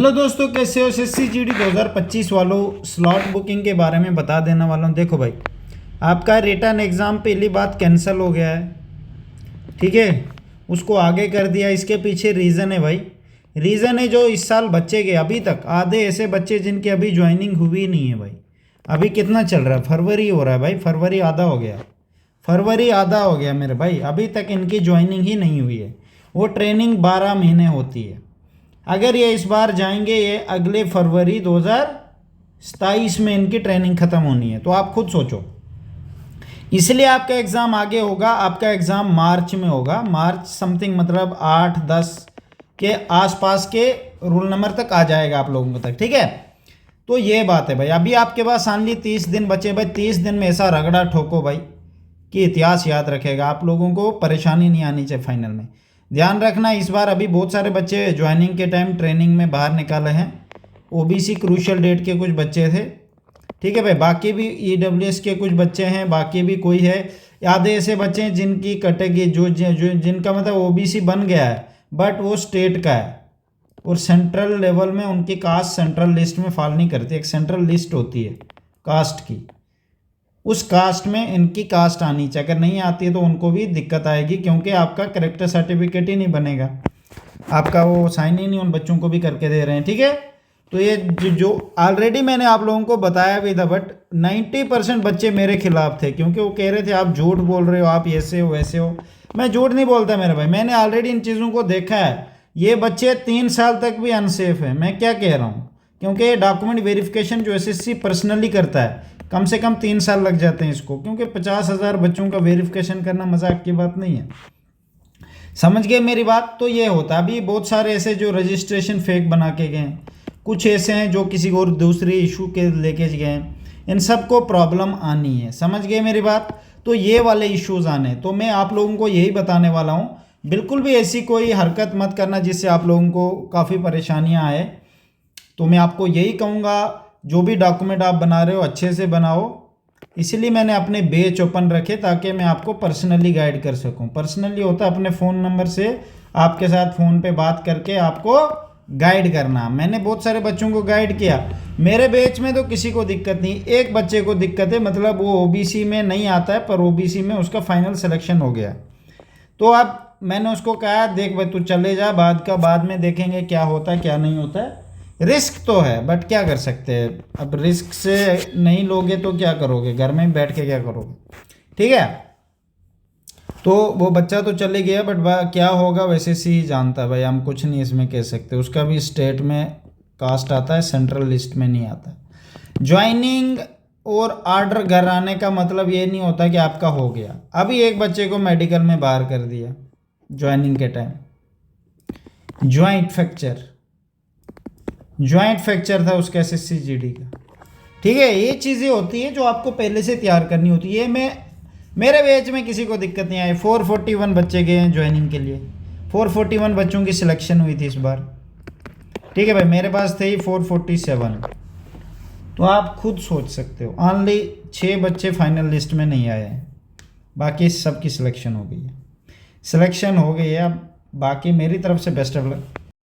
Hello दोस्तों, कैसे हो। एसएससी जीडी 2025 वालों स्लॉट बुकिंग के बारे में बता देने वाला हूँ। देखो भाई, आपका रिटर्न एग्ज़ाम पहली बात कैंसिल हो गया है, ठीक है, उसको आगे कर दिया। इसके पीछे रीज़न है भाई, रीज़न है जो इस साल बच्चे के अभी तक आधे ऐसे बच्चे जिनकी अभी ज्वाइनिंग हुई नहीं है भाई। अभी कितना चल रहा है, फरवरी हो रहा है भाई, फरवरी आधा हो गया, फरवरी आधा हो गया मेरे भाई, अभी तक इनकी ज्वाइनिंग ही नहीं हुई है। वो ट्रेनिंग 12 महीने होती है। अगर ये इस बार जाएंगे, ये अगले फरवरी 2027 में इनकी ट्रेनिंग ख़त्म होनी है। तो आप खुद सोचो, इसलिए आपका एग्ज़ाम आगे होगा। आपका एग्ज़ाम मार्च में होगा, मार्च समथिंग, मतलब 8-10 के आसपास के रूल नंबर तक आ जाएगा आप लोगों तक, ठीक है। तो ये बात है भाई, अभी आपके पास ऑनली 30 दिन बचे भाई। 30 दिन में ऐसा रगड़ा ठोको भाई कि इतिहास याद रखेगा, आप लोगों को परेशानी नहीं आनी चाहिए फाइनल में। ध्यान रखना, इस बार अभी बहुत सारे बच्चे ज्वाइनिंग के टाइम ट्रेनिंग में बाहर निकाले हैं। ओबीसी क्रूशियल डेट के कुछ बच्चे थे, ठीक है भाई। बाकी भी ईडब्ल्यूएस के कुछ बच्चे हैं, बाकी भी कोई है। आधे ऐसे बच्चे हैं जिनकी कटेगी, जो जिनका मतलब ओबीसी बन गया है बट वो स्टेट का है और सेंट्रल लेवल में उनकी कास्ट सेंट्रल लिस्ट में फॉल नहीं करती। एक सेंट्रल लिस्ट होती है कास्ट की, उस कास्ट में इनकी कास्ट आनी चाहिए। अगर नहीं आती है तो उनको भी दिक्कत आएगी, क्योंकि आपका करेक्टर सर्टिफिकेट ही नहीं बनेगा, आपका वो साइन ही नहीं उन बच्चों को भी करके दे रहे हैं, ठीक है। तो ये जो ऑलरेडी मैंने आप लोगों को बताया भी था, बट 90% बच्चे मेरे खिलाफ थे, क्योंकि वो कह रहे थे आप झूठ बोल रहे हो, आप ऐसे हो वैसे हो। मैं झूठ नहीं बोलता मेरे भाई, मैंने ऑलरेडी इन चीज़ों को देखा है। ये बच्चे 3 साल तक भी अनसेफ है। मैं क्या कह रहा हूँ, क्योंकि ये डॉक्यूमेंट वेरिफिकेशन जो एसएससी पर्सनली करता है, कम से कम 3 साल लग जाते हैं इसको, क्योंकि 50,000 बच्चों का वेरिफिकेशन करना मजाक की बात नहीं है। समझ गए मेरी बात। तो ये होता है, अभी बहुत सारे ऐसे जो रजिस्ट्रेशन फेक बना के गए हैं, कुछ ऐसे हैं जो किसी और दूसरी इशू के लेके गए हैं, इन सबको प्रॉब्लम आनी है। समझ गए मेरी बात। तो ये वाले इश्यूज आने, तो मैं आप लोगों को यही बताने वाला हूँ, बिल्कुल भी ऐसी कोई हरकत मत करना जिससे आप लोगों को काफ़ी परेशानियाँ आए। तो मैं आपको यही कहूँगा, जो भी डॉक्यूमेंट आप बना रहे हो अच्छे से बनाओ। इसीलिए मैंने अपने बैच ओपन रखे, ताकि मैं आपको पर्सनली गाइड कर सकूं। पर्सनली होता है अपने फ़ोन नंबर से आपके साथ फ़ोन पे बात करके आपको गाइड करना। मैंने बहुत सारे बच्चों को गाइड किया, मेरे बैच में तो किसी को दिक्कत नहीं। एक बच्चे को दिक्कत है, मतलब वो ओबीसी में नहीं आता है, पर ओबीसी में उसका फाइनल सिलेक्शन हो गया। तो अब मैंने उसको कहा, देख भाई तू चले जा, बाद में देखेंगे क्या होता है क्या नहीं होता है। रिस्क तो है, बट क्या कर सकते हैं। अब रिस्क से नहीं लोगे तो क्या करोगे, घर में बैठ के क्या करोगे, ठीक है। तो वो बच्चा तो चले गया, बट क्या होगा वैसे ही जानता है भाई, हम कुछ नहीं इसमें कह सकते। उसका भी स्टेट में कास्ट आता है, सेंट्रल लिस्ट में नहीं आता। ज्वाइनिंग और ऑर्डर घर आने का मतलब ये नहीं होता कि आपका हो गया। अभी एक बच्चे को मेडिकल में बाहर कर दिया ज्वाइनिंग के टाइम, ज्वाइंट फ्रैक्चर था उसका एसएससी जीडी का, ठीक है। ये चीज़ें होती है जो आपको पहले से तैयार करनी होती है। मेरे बैच में किसी को दिक्कत नहीं आई। 441 बच्चे गए हैं ज्वाइनिंग के लिए, 441 बच्चों की सिलेक्शन हुई थी इस बार, ठीक है भाई। मेरे पास थे ही 447। तो आप खुद सोच सकते हो, ओनली 6 बच्चे फाइनल लिस्ट में नहीं आए हैं, बाकी सबकी सिलेक्शन हो गई है। सिलेक्शन हो गई है। अब बाकी मेरी तरफ से बेस्ट ऑफ लक।